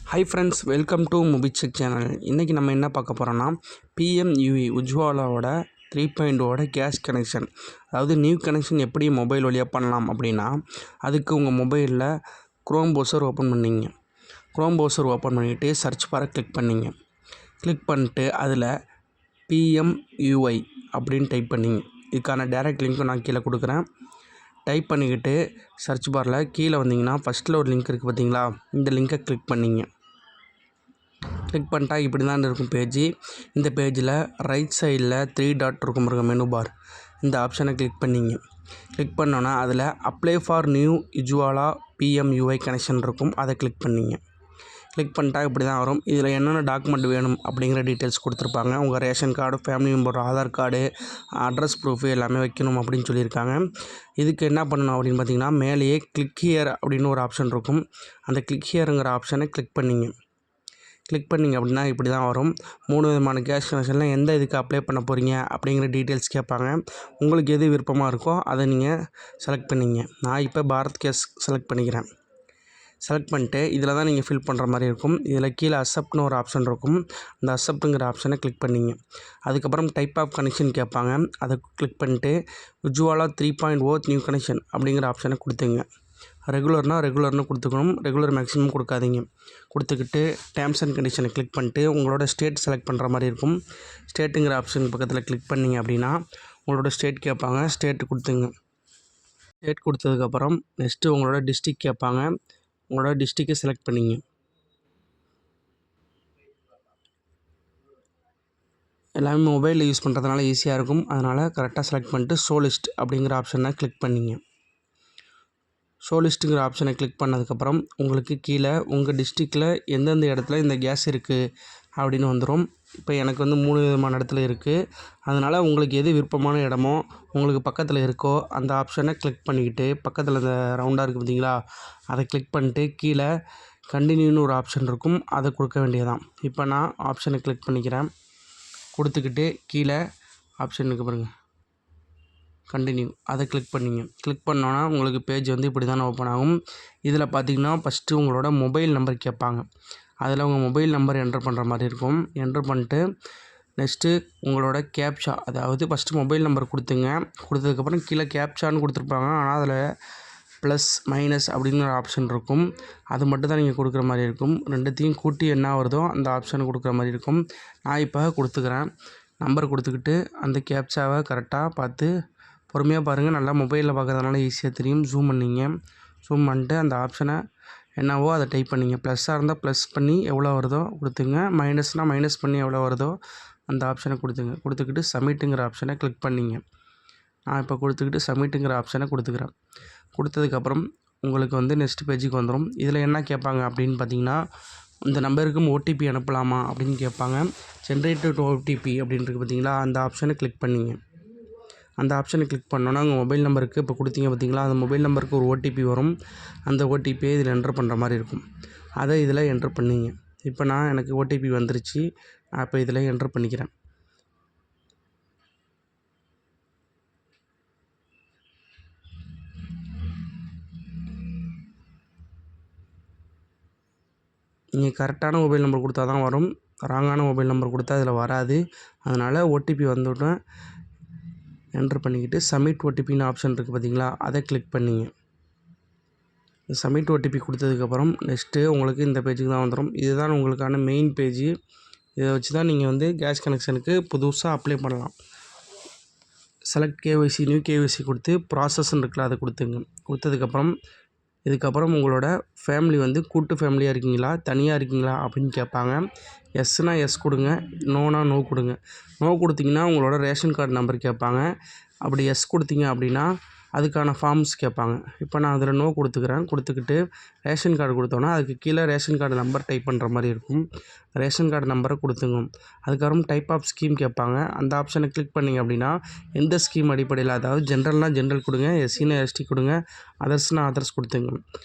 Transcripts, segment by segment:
Hi friends, welcome to மொபிச்செக் channel. இன்றைக்கி நம்ம என்ன பார்க்க போகிறோன்னா, பிஎம்யூஇ உஜ்வாலாவோட 3.0 கேஸ் கனெக்ஷன். அதாவது நியூ கனெக்ஷன் எப்படி மொபைல் வழியாக பண்ணலாம் அப்படின்னா, அதுக்கு உங்கள் மொபைலில் க்ரோம் ப்ரௌசர் ஓப்பன் பண்ணிங்க. க்ரோம் ப்ரௌசர் ஓப்பன் பண்ணிவிட்டு சர்ச் பாரை கிளிக் பண்ணிங்க. கிளிக் பண்ணிட்டு அதில் பிஎம்யூஐ அப்படின்னு டைப் பண்ணிங்க. இதுக்கான டைரக்ட் லிங்க்கும் நான் கீழே கொடுக்குறேன். டைப் பண்ணிக்கிட்டு சர்ச் பாரில் கீழே வந்தீங்கன்னா ஃபஸ்ட்டில் ஒரு லிங்க் இருக்குது பார்த்தீங்களா, இந்த லிங்கை கிளிக் பண்ணிங்க. கிளிக் பண்ணிட்டா இப்படி தான் இருக்கும் பேஜ். இந்த பேஜில் ரைட் சைடில் 3 டாட் இருக்கும் பாருங்க, மெனு பார். இந்த ஆப்ஷனை கிளிக் பண்ணிங்க. கிளிக் பண்ணோன்னா அதில் அப்ளை ஃபார் நியூ உஜ்வாலா பிஎம்யூஐ கனெக்ஷன் இருக்கும், அதை கிளிக் பண்ணிங்க. கிளிக் பண்ணிட்டா இப்படி தான் வரும். இதில் என்னென்ன டாக்குமெண்ட் வேணும் அப்படிங்கிற டீட்டெயில்ஸ் கொடுத்துருப்பாங்க. உங்கள் ration card, family member Aadhaar card, address proof எல்லாமே வைக்கணும் அப்படின்னு சொல்லியிருக்காங்க. இதுக்கு என்ன பண்ணணும் அப்படின்னு பார்த்தீங்கன்னா, மேலேயே கிளிக் ஹியர் அப்படின்னு ஒரு ஆப்ஷன் இருக்கும். அந்த கிளிக் ஹியருங்கிற ஆப்ஷனை கிளிக் பண்ணிங்க. கிளிக் பண்ணிங்க அப்படின்னா இப்படி தான் வரும். 3 விதமான கேஸ் கனெக்ஷனில் எந்த இதுக்கு அப்ளை பண்ண போகிறீங்க அப்படிங்கிற டீட்டெயில்ஸ் கேட்பாங்க. உங்களுக்கு எது விருப்பமாக இருக்கோ அதை நீங்கள் செலக்ட் பண்ணிங்க. நான் இப்போ பாரத் கேஸ் செலக்ட் பண்ணிக்கிறேன். செலக்ட் பண்ணிட்டு இதில் தான் நீங்கள் ஃபில் பண்ணுற மாதிரி இருக்கும். இதில் கீழே அக்செப்ட்னு ஒரு ஆப்ஷன் இருக்கும். அந்த அக்செப்ட்டுங்கிற ஆப்ஷனை கிளிக் பண்ணிங்க. அதுக்கப்புறம் டைப் ஆஃப் கனெக்ஷன் கேட்பாங்க. அதை கிளிக் பண்ணிட்டு உஜ்வாலா 3.0 நியூ கனெக்ஷன் அப்படிங்கிற ஆப்ஷனை கொடுத்துங்க. ரெகுலர்னு கொடுத்துக்கணும். ரெகுலர் மேக்ஸிமம் கொடுக்காதீங்க. கொடுத்துக்கிட்டு டேர்ம்ஸ் அண்ட் கண்டிஷனை கிளிக் பண்ணிட்டு உங்களோட ஸ்டேட் செலக்ட் பண்ணுற மாதிரி இருக்கும். ஸ்டேட்டுங்கிற ஆப்ஷன் பக்கத்தில் கிளிக் பண்ணிங்க அப்படின்னா உங்களோட ஸ்டேட் கேட்பாங்க. ஸ்டேட்டு கொடுத்துங்க. ஸ்டேட் கொடுத்ததுக்கப்புறம் நெக்ஸ்ட்டு உங்களோட டிஸ்ட்ரிக் கேட்பாங்க. உங்களோட டிஸ்ட்ரிக்டை செலக்ட் பண்ணிங்க. எல்லாமே மொபைலில் யூஸ் பண்ணுறதுனால ஈஸியாக இருக்கும். அதனால் கரெக்டாக செலக்ட் பண்ணிட்டு ஷோ லிஸ்ட் அப்படிங்கிற ஆப்ஷனை கிளிக் பண்ணிங்க. ஷோ லிஸ்ட்டுங்கிற ஆப்ஷனை கிளிக் பண்ணதுக்கப்புறம் உங்களுக்கு கீழே உங்கள் டிஸ்ட்ரிக்டில் எந்தெந்த இடத்துல இந்த கேஸ் இருக்குது அப்படின்னு வந்துடும். இப்போ எனக்கு வந்து 3 விதமான இடத்துல இருக்குது. அதனால் உங்களுக்கு எது விருப்பமான இடமோ உங்களுக்கு பக்கத்தில் இருக்கோ அந்த ஆப்ஷனை கிளிக் பண்ணிக்கிட்டு பக்கத்தில் இந்த ரவுண்டாக இருக்குது பார்த்தீங்களா, அதை கிளிக் பண்ணிட்டு கீழே கண்டினியூன்னு ஒரு ஆப்ஷன் இருக்கும், அதை கொடுக்க வேண்டியதான். இப்போ நான் ஆப்ஷனை கிளிக் பண்ணிக்கிறேன். கொடுத்துக்கிட்டு கீழே ஆப்ஷன் இருக்குது பாருங்கள், கண்டினியூ, அதை கிளிக் பண்ணிங்க. கிளிக் பண்ணோன்னா உங்களுக்கு பேஜ் வந்து இப்படி தானே ஓப்பன் ஆகும். இதில் பார்த்தீங்கன்னா ஃபஸ்ட்டு உங்களோட மொபைல் நம்பர் கேட்பாங்க. அதில் உங்கள் மொபைல் நம்பர் என்ட்ரு பண்ணுற மாதிரி இருக்கும். என்ட்ரு பண்ணிட்டு நெக்ஸ்ட்டு உங்களோட கேப்சா, அதாவது ஃபஸ்ட்டு மொபைல் நம்பர் கொடுத்துங்க. கொடுத்ததுக்கப்புறம் கீழே கேப்சான்னு கொடுத்துருப்பாங்க. ஆனால் அதில் ப்ளஸ் மைனஸ் அப்படின்னு ஒரு ஆப்ஷன் இருக்கும். அது மட்டும் தான் நீங்கள் கொடுக்குற மாதிரி இருக்கும். ரெண்டுத்தையும் கூட்டி என்ன வருதோ அந்த ஆப்ஷனை கொடுக்குற மாதிரி இருக்கும். நான் இப்போ கொடுத்துக்கிறேன். நம்பர் கொடுத்துக்கிட்டு அந்த கேப்சாவை கரெக்டாக பார்த்து பொறுமையாக பாருங்கள். நல்லா மொபைலில் பார்க்குறதுனால ஈஸியாக தெரியும். ஜூம் பண்ணிங்க. ஜூம் பண்ணிட்டு அந்த ஆப்ஷனை என்னவோ அதை டைப் பண்ணிங்க. ப்ளஸ்ஸாக இருந்தால் ப்ளஸ் பண்ணி எவ்வளோ வருதோ கொடுத்துங்க. மைனஸ்னால் மைனஸ் பண்ணி எவ்வளோ வருதோ அந்த ஆப்ஷனை கொடுத்துங்க. கொடுத்துக்கிட்டு சப்மிட்டுங்கிற ஆப்ஷனை கிளிக் பண்ணிங்க. நான் இப்போ கொடுத்துக்கிட்டு சப்மிட்டுங்கிற ஆப்ஷனை கொடுத்துக்கிறேன். கொடுத்ததுக்கப்புறம் உங்களுக்கு வந்து நெக்ஸ்ட் பேஜுக்கு வந்துடும். இதில் என்ன கேட்பாங்க அப்படின்னு பார்த்தீங்கன்னா, இந்த நம்பருக்கு ஓடிபி அனுப்பலாமா அப்படின்னு கேட்பாங்க. ஜென்ரேட்டட் ஓடிபி அப்படின்றது பார்த்தீங்களா, அந்த ஆப்ஷனை கிளிக் பண்ணிங்க. அந்த ஆப்ஷனை கிளிக் பண்ணோன்னா உங்கள் மொபைல் நம்பருக்கு இப்போ கொடுத்தீங்க பார்த்தீங்களா, அந்த மொபைல் நம்பருக்கு ஒரு ஓடிபி வரும். அந்த ஓடிபியை இதில் என்ட்ரு பண்ணுற மாதிரி இருக்கும். அதை இதில் என்ட்ரு பண்ணிங்க. இப்போ எனக்கு ஓடிபி வந்துருச்சு. நான் இப்போ இதில் என்ட்ரு பண்ணிக்கிறேன். நீங்கள் கரெக்டான மொபைல் நம்பர் கொடுத்தா தான் வரும். ராங்கான மொபைல் நம்பர் கொடுத்தா இதில் வராது. அதனால் ஓடிபி வந்தோடனே என்ட்ரு பண்ணிக்கிட்டு சப்மிட் ஓடிபின்னு ஆப்ஷன் இருக்குது பார்த்தீங்களா, அதை கிளிக் பண்ணிங்க. சப்மிட் ஓடிபி கொடுத்ததுக்கப்புறம் நெக்ஸ்ட்டு உங்களுக்கு இந்த பேஜுக்கு தான் வந்துடும். இதுதான் உங்களுக்கான மெயின் பேஜ். இதை வச்சு தான் நீங்கள் வந்து கேஸ் கனெக்ஷனுக்கு புதுசாக அப்ளை பண்ணலாம். செலக்ட் கேஒய்சி, நியூ கேஒய்சி கொடுத்து ப்ராசஸ்ன்னு இருக்குல்ல, அதை கொடுத்துங்க. கொடுத்ததுக்கப்புறம் இதுக்கப்புறம் உங்களோட ஃபேமிலி வந்து கூட்டு ஃபேமிலியாக இருக்கீங்களா, தனியாக இருக்கீங்களா அப்படின்னு கேட்பாங்க. எஸ்னால் எஸ் கொடுங்க, நோனா நோ கொடுங்க. நோ கொடுத்தீங்கன்னா உங்களோட ரேஷன் கார்டு நம்பர் கேட்பாங்க. அப்படி எஸ் கொடுத்தீங்க அப்படின்னா அதுக்கான ஃபார்ம்ஸ் கேட்பாங்க. இப்போ நான் அதில் நோ கொடுத்துக்கிறேன். கொடுத்துக்கிட்டு ரேஷன் கார்டு கொடுத்தோன்னா அதுக்கு கீழே ரேஷன் கார்டு நம்பர் டைப் பண்ணுற மாதிரி இருக்கும். ரேஷன் கார்டு நம்பரை கொடுத்துங்க. அதுக்கப்புறம் டைப் ஆஃப் ஸ்கீம் கேட்பாங்க. அந்த ஆப்ஷனை கிளிக் பண்ணிங்க அப்படின்னா எந்த ஸ்கீம் அடிப்படையில், அதாவது ஜென்ரல்னால் ஜென்ரல் கொடுங்க, எஸ்சினா எஸ்டி கொடுங்க, அதர்ஸ்னால் அதர்ஸ் கொடுத்துங்க.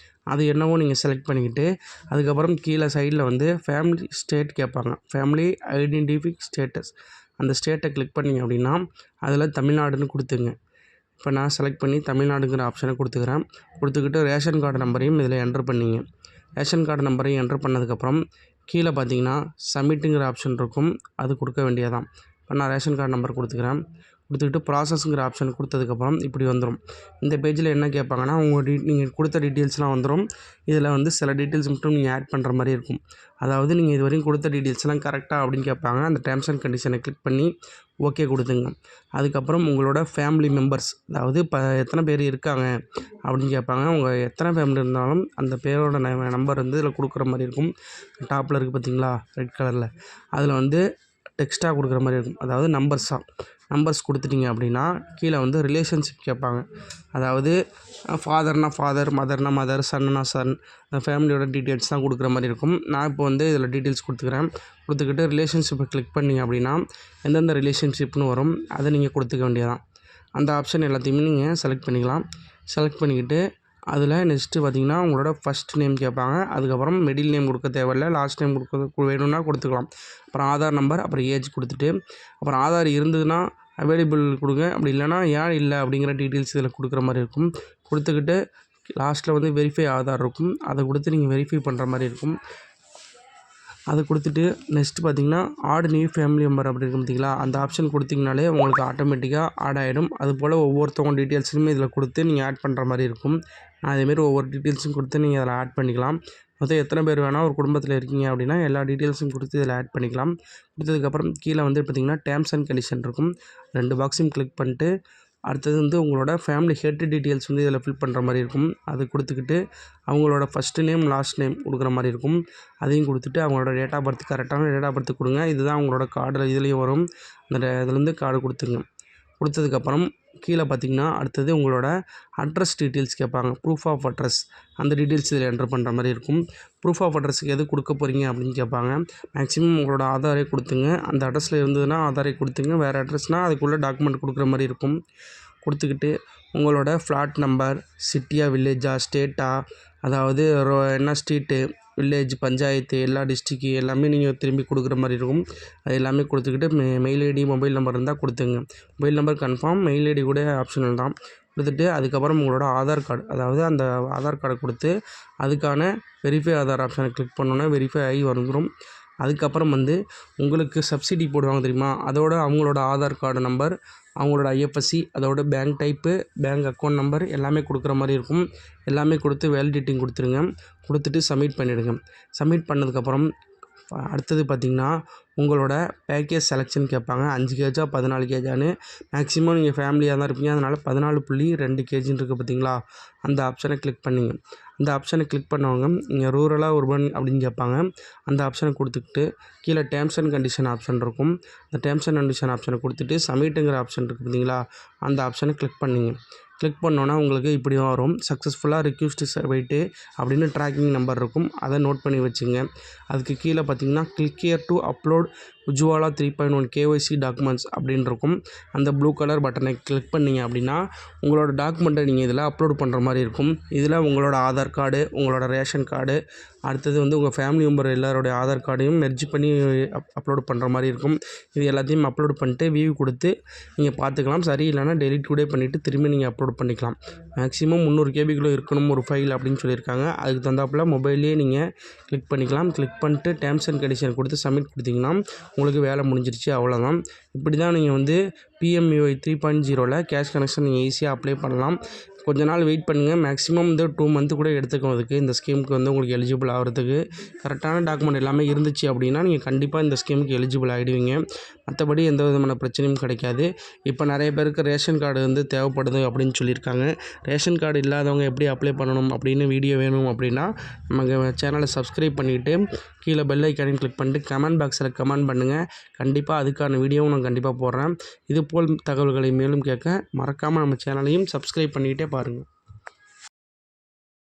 அது என்னவோ நீங்கள் செலக்ட் பண்ணிக்கிட்டு அதுக்கப்புறம் கீழே சைடில் வந்து ஃபேமிலி ஸ்டேட் கேட்பாங்க. ஃபேமிலி ஐடென்டிஃபை ஸ்டேட்டஸ், அந்த ஸ்டேட்டை கிளிக் பண்ணிங்க அப்படின்னா அதில் தமிழ்நாடுன்னு கொடுத்துங்க. இப்போ நான் செலக்ட் பண்ணி தமிழ்நாடுங்கிற ஆப்ஷனை கொடுத்துக்கிறேன். கொடுத்துக்கிட்டு ரேஷன் கார்டு நம்பரையும் இதில் என்ட்ரு பண்ணிங்க. ரேஷன் கார்டு நம்பரையும் என்ட்ரு பண்ணதுக்கப்புறம் கீழே பார்த்தீங்கன்னா சப்மிட்டுங்கிற ஆப்ஷன் இருக்கும், அது கொடுக்க வேண்டியதான். இப்போ நான் ரேஷன் கார்டு நம்பர் கொடுத்துக்கிறேன். கொடுத்துக்கிட்டு ப்ராசஸ்ங்கிற ஆப்ஷன் கொடுத்ததுக்கப்புறம் இப்படி வந்துடும். இந்த பேஜில் என்ன கேட்பாங்கன்னா நீங்கள் கொடுத்த டீட்டெயில்ஸ்லாம் வந்துடும். இதில் வந்து சில டீட்டெயில்ஸ் மட்டும் நீங்கள் ஆட் பண்ணுற மாதிரி இருக்கும். அதாவது நீங்கள் இது வரையும் கொடுத்த டீட்டெயில்ஸ்லாம் கரெக்டாக அப்படின்னு கேட்பாங்க. அந்த டேர்ம்ஸ் அண்ட் கண்டிஷனை கிளிக் பண்ணி ஓகே கொடுத்துங்க. அதுக்கப்புறம் உங்களோட ஃபேமிலி மெம்பர்ஸ், அதாவது எத்தனை பேர் இருக்காங்க அப்படின்னு கேட்பாங்க. உங்கள் எத்தனை ஃபேமிலி இருந்தாலும் அந்த பேரோட நம்பர் வந்து இதில் கொடுக்குற மாதிரி இருக்கும். டாப்பில் இருக்குது பார்த்தீங்களா ரெட் கலரில், அதில் வந்து டெக்ஸ்ட்டாக கொடுக்குற மாதிரி இருக்கும். அதாவது நம்பர்ஸ் கொடுத்துட்டிங்க அப்படின்னா கீழே வந்து ரிலேஷன்ஷிப் கேட்பாங்க. அதாவது ஃபாதர்னா ஃபாதர், மதர்னா மதர், சன்னா சன், அந்த ஃபேமிலியோட டீட்டெயில்ஸ் தான் கொடுக்குற மாதிரி இருக்கும். நான் இப்போ வந்து இதில் டீட்டெயில்ஸ் கொடுத்துக்கிறேன். கொடுத்துக்கிட்டு ரிலேஷன்ஷிப்பை கிளிக் பண்ணிங்க அப்படின்னா எந்தெந்த ரிலேஷன்ஷிப்னு வரும் அதை நீங்கள் கொடுத்துக்க வேண்டியதான். அந்த ஆப்ஷன் எல்லாத்தையுமே நீங்கள் செலக்ட் பண்ணிக்கலாம். செலக்ட் பண்ணிக்கிட்டு அதில் நெக்ஸ்ட்டு பார்த்தீங்கன்னா உங்களோட ஃபஸ்ட் நேம் கேட்பாங்க. அதுக்கப்புறம் மிடில் நேம் கொடுக்க தேவையில்லை, லாஸ்ட் நேம் வேணும்னா கொடுத்துக்கலாம். அப்புறம் ஆதார் நம்பர், அப்புறம் ஏஜ் கொடுத்துட்டு அப்புறம் ஆதார் இருந்ததுன்னா அவைலபிள் கொடுங்க. அப்படி இல்லைனா ஏன் இல்லை அப்படிங்கிற டீட்டெயில்ஸ் இதில் கொடுக்குற மாதிரி இருக்கும். கொடுத்துக்கிட்டு லாஸ்ட்டில் வந்து வெரிஃபை ஆதார் இருக்கும், அதை கொடுத்து நீங்கள் வெரிஃபை பண்ணுற மாதிரி இருக்கும். அதை கொடுத்துட்டு நெக்ஸ்ட்டு பார்த்தீங்கன்னா ஆட் நியூ ஃபேமிலி மெம்பர் அப்படி இருக்கும் பார்த்தீங்களா, அந்த ஆப்ஷன் கொடுத்தீங்கனாலே உங்களுக்கு ஆட்டோமேட்டிக்காக ஆட் ஆகிடும். அதுபோல் ஒவ்வொருத்தவங்க டீட்டெயில்ஸுமே இதில் கொடுத்து நீங்கள் ஆட் பண்ணுற மாதிரி இருக்கும். நான் இதேமாரி ஒவ்வொரு டீட்டெயில்ஸும் கொடுத்து நீங்கள் அதில் ஆட் பண்ணிக்கலாம். மொத்தம் எத்தனை பேர் வேணால் ஒரு குடும்பத்தில் இருக்கீங்க அப்படின்னா எல்லா டீட்டெயில்ஸும் கொடுத்து இதில் ஆட் பண்ணிக்கலாம். கொடுத்ததுக்கப்புறம் கீழே வந்து பார்த்திங்கன்னா டேர்ம்ஸ் அண்ட் கண்டிஷன் இருக்கும். 2 பாக்ஸையும் கிளிக் பண்ணிட்டு அடுத்தது வந்து உங்களோட ஃபேமிலி ஹெட் டீட்டெயில்ஸ் வந்து இதில் ஃபில் பண்ணுற மாதிரி இருக்கும். அது கொடுத்துக்கிட்டு அவங்களோட ஃபஸ்ட்டு நேம் லாஸ்ட் நேம் கொடுக்குற மாதிரி இருக்கும். அதையும் கொடுத்துட்டு அவங்களோட டேட் ஆஃப் பர்த் கரெக்டான டேட் ஆஃப் பர்த் கொடுங்க. இதுதான் உங்களோட கார்டில் இதுலேயும் வரும். அந்த இதுலேருந்து கார்டு கொடுத்துங்க. கொடுத்ததுக்கப்புறம் கீழே பார்த்தீங்கன்னா அடுத்தது உங்களோட அட்ரஸ் டீட்டெயில்ஸ் கேட்பாங்க. ப்ரூஃப் ஆஃப் அட்ரஸ், அந்த டீட்டெயில்ஸ் இதில் என்ட்ரு பண்ணுற மாதிரி இருக்கும். ப்ரூஃப் ஆஃப் அட்ரஸுக்கு எது கொடுக்க போகிறீங்க அப்படின்னு கேட்பாங்க. மேக்ஸிமம் உங்களோட ஆதாரே கொடுத்துங்க. அந்த அட்ரஸில் இருந்ததுன்னா ஆதாரே கொடுத்துங்க. வேறு அட்ரஸ்னால் அதுக்குள்ளே டாக்குமெண்ட் கொடுக்குற மாதிரி இருக்கும். கொடுத்துக்கிட்டு உங்களோட ஃப்ளாட் நம்பர், சிட்டியா வில்லேஜா ஸ்டேட்டா, அதாவது என்ன ஸ்ட்ரீட்டு, வில்லேஜ், பஞ்சாயத்து, எல்லா டிஸ்ட்ரிக்கு எல்லாமே நீங்கள் திரும்பி கொடுக்குற மாதிரி இருக்கும். அது எல்லாமே கொடுத்துக்கிட்டு மெயில் ஐடி, மொபைல் நம்பர் இருந்தால் கொடுத்துங்க. Mobile number confirm, mail ID கூட ஆப்ஷனல் தான். கொடுத்துட்டு அதுக்கப்புறம் உங்களோட ஆதார் கார்டு, அதாவது அந்த ஆதார் கார்டை கொடுத்து அதுக்கான வெரிஃபை ஆதார் ஆப்ஷனை கிளிக் பண்ணோன்னே வெரிஃபை ஆகி வந்துடும். அதுக்கப்புறம் வந்து உங்களுக்கு சப்சிடி போடுவாங்க தெரியுமா, அதோட அவங்களோட ஆதார் கார்டு நம்பர், அவங்களோட ஐஎஃப்எஸ்சி, அதோட bank type, bank account number எல்லாமே கொடுக்குற மாதிரி இருக்கும். எல்லாமே கொடுத்து வேலிடேட்டிங் கொடுத்துருங்க. கொடுத்துட்டு சப்மிட் பண்ணிவிடுங்க. சப்மிட் பண்ணதுக்கப்புறம் அடுத்தது பார்த்திங்கன்னா உங்களோட பேக்கேஜ் செலெக்ஷன் கேட்பாங்க. 5 கேஜா 14 கேஜான்னு. மேக்ஸிமம் நீங்கள் ஃபேமிலியாக தான் இருப்பீங்க, அதனால் 14.2 கேஜின்னு இருக்குது பார்த்தீங்களா, அந்த ஆப்ஷனை கிளிக் பண்ணிங்க. அந்த ஆப்ஷனை கிளிக் பண்ணவங்க நீங்கள் ரூரலாக உர்பன் அப்படின்னு கேட்பாங்க. அந்த ஆப்ஷனை கொடுத்துக்கிட்டு கீழே டேர்ம்ஸ் அண்ட் கண்டிஷன் ஆப்ஷன் இருக்கும். அந்த டேர்ம்ஸ் அண்ட் கண்டிஷன் ஆப்ஷனை கொடுத்துட்டு சப்மிட்டுங்கிற ஆப்ஷன் இருக்குது பார்த்தீங்களா, அந்த ஆப்ஷனை கிளிக் பண்ணிங்க. கிளிக் பண்ணோன்னா உங்களுக்கு இப்படி வரும். சக்ஸஸ்ஃபுல்லாக ரிக்வெஸ்ட் சர்வைட்டு அப்படின்னு ட்ராக்கிங் நம்பர் இருக்கும், அதை நோட் பண்ணி வச்சுங்க. அதுக்கு கீழே பார்த்தீங்கன்னா click here to upload Ujjwala 3.1 KYC documents அப்படின்னு இருக்கும். அந்த ப்ளூ கலர் பட்டனை கிளிக் பண்ணிங்க அப்படின்னா உங்களோட டாக்குமெண்ட்டை நீங்கள் இதில் அப்லோட் பண்ணுற மாதிரி இருக்கும். இதில் உங்களோட ஆதார் கார்டு, உங்களோட ரேஷன் கார்டு, அடுத்தது வந்து உங்கள் ஃபேமிலி மெம்பர் எல்லாரோடைய ஆதார் கார்டையும் மெர்ஜ் பண்ணி அப்லோட் பண்ணுற மாதிரி இருக்கும். இது எல்லாத்தையும் அப்லோட் பண்ணிட்டு வியூ கொடுத்து நீங்கள் பார்த்துக்கலாம். சரி இல்லைனா டெலிட் கூட பண்ணிவிட்டு திரும்பி நீங்கள் அப்லோட் பண்ணிக்கலாம். மேக்ஸிமம் 300 கேபிக்குள்ளே இருக்கணும் ஒரு ஃபைல் அப்படின்னு சொல்லியிருக்காங்க. அதுக்கு தகுந்தாப்பில் மொபைல்லேயே நீங்கள் கிளிக் பண்ணிக்கலாம். கிளிக் பண்ணிட்டு டேர்ம்ஸ் அண்ட் கண்டிஷன் கொடுத்து சப்மிட் கொடுத்தீங்கன்னா உங்களுக்கு வேலை முடிஞ்சிருச்சு, அவ்வளோதான். இப்படி தான் நீங்கள் வந்து PMUY 3.0ல் கேஷ் கனெக்ஷன் நீங்கள் ஈஸியாக அப்ளை பண்ணலாம். கொஞ்ச நாள் வெயிட் பண்ணுங்கள். மேக்ஸிமம் வந்து 2 மந்த்து கூட எடுத்துக்கும் அதுக்கு, இந்த ஸ்கீமுக்கு வந்து உங்களுக்கு எலிஜிபிள் ஆகிறதுக்கு. கரெக்டான டாக்குமெண்ட் எல்லாமே இருந்துச்சு அப்படின்னா நீங்கள் கண்டிப்பாக இந்த ஸ்கீமுக்கு எலிஜிபிள் ஆகிடுவீங்க. மற்றபடி எந்த விதமான பிரச்சனையும் கிடைக்காது. இப்போ நிறைய பேருக்கு ரேஷன் கார்டு வந்து தேவைப்படுது அப்படின்னு சொல்லியிருக்காங்க. ரேஷன் கார்டு இல்லாதவங்க எப்படி அப்ளை பண்ணணும் அப்படின்னு வீடியோ வேணும் அப்படின்னா நம்ம சேனலை சப்ஸ்கிரைப் பண்ணிவிட்டு கீழே பெல் ஐக்கானையும் கிளிக் பண்ணிட்டு கமெண்ட் பாக்ஸில் கமெண்ட் பண்ணுங்கள். கண்டிப்பாக அதுக்கான வீடியோவும் நான் கண்டிப்பாக போடுறேன். இதுபோல் தகவல்களை மேலும் கேட்க மறக்காமல் நம்ம சேனலையும் சப்ஸ்கிரைப் பண்ணிக்கிட்டே பாருங்கள்.